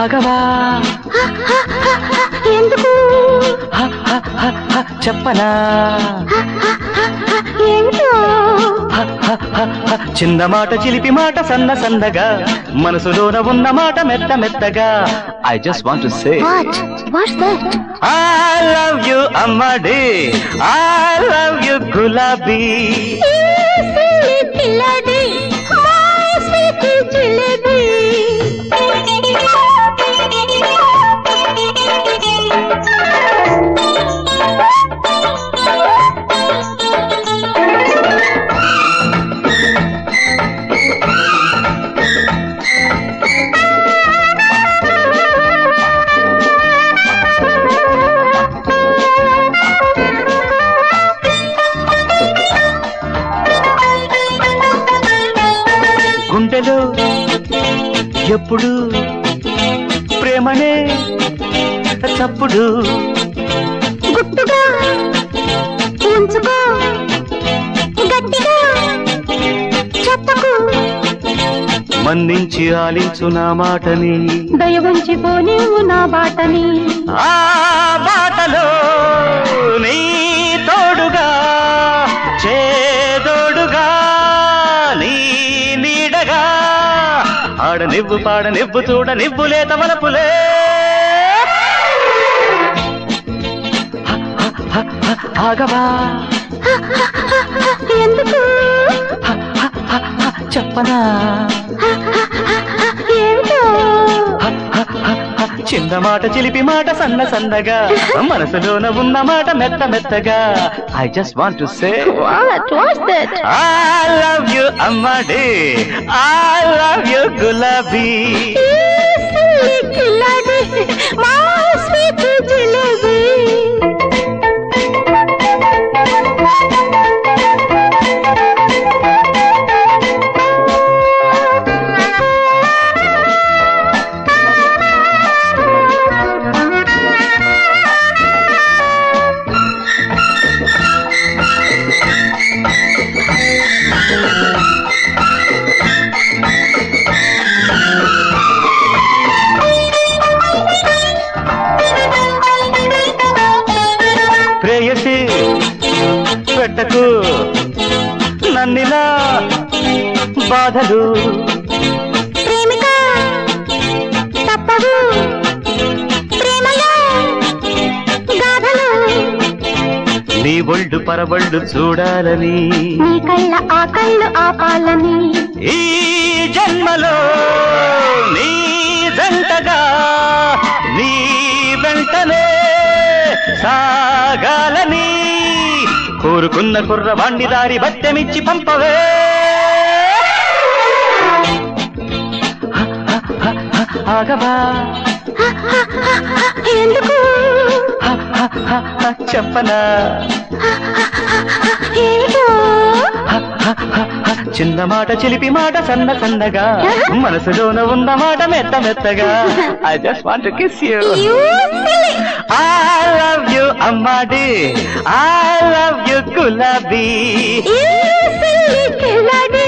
ఆగవా ఎందుకు చెప్పనా ఏంటో చిన్న మాట చిలిపి మాట సన్న సన్నగా మనసులోన ఉన్న మాట మెత్త మెత్తగా I just want to say What's that? I love you అమ్మడి I love you గులాబీ గుండెలో ఎప్పుడు ప్రేమనే చప్పుడు గుట్టుగా ఉంచుకో గట్టిగా చెప్పకు మన్నించి ఆలించు నా మాటని దయవంచిపోని నా బాటని ఆ బాటలో నీ తోడుగా చేదోడుగా నీ నీడగా ఆడనివ్వు పాడనివ్వు చూడనివ్వు లేత వలపులే ఆగవా ఎందుకు చెప్పనా ఏంటో చిన్న మాట చిలిపి మాట సన్న సన్నగా మనసులోన ఉన్న మాట మెత్త మెత్తగా I just want to say What's that? I love you అమ్మడి I love you గులాబీ మా స్వీట్ జిలేబీ ప్రేయసి పెట్టకు నన్నిలా బాధలు ప్రేమిక తప్పదు ప్రేమలో గాథలు నీ ఒళ్ళు పరబళ్ళు చూడాలని నీ కళ్ళ ఆ కళ్ళు ఆపాలని ఈ జన్మలో నీ జంటగా నీ వెంటనే సాగాలని కోరుకున్న కుర్రవాణ్ణి దారి బట్టెమిచ్చి పంపవే ఆగవా ఎందుకు చెప్పనా ఏంటో చిన్న మాట చిలిపి మాట సన్న సన్నగా మనసులోన ఉన్న మాట మెత్త మెత్తగా I just want to kiss you You silly. I love you అమ్మడి I love you గులాబీ You silly killadi.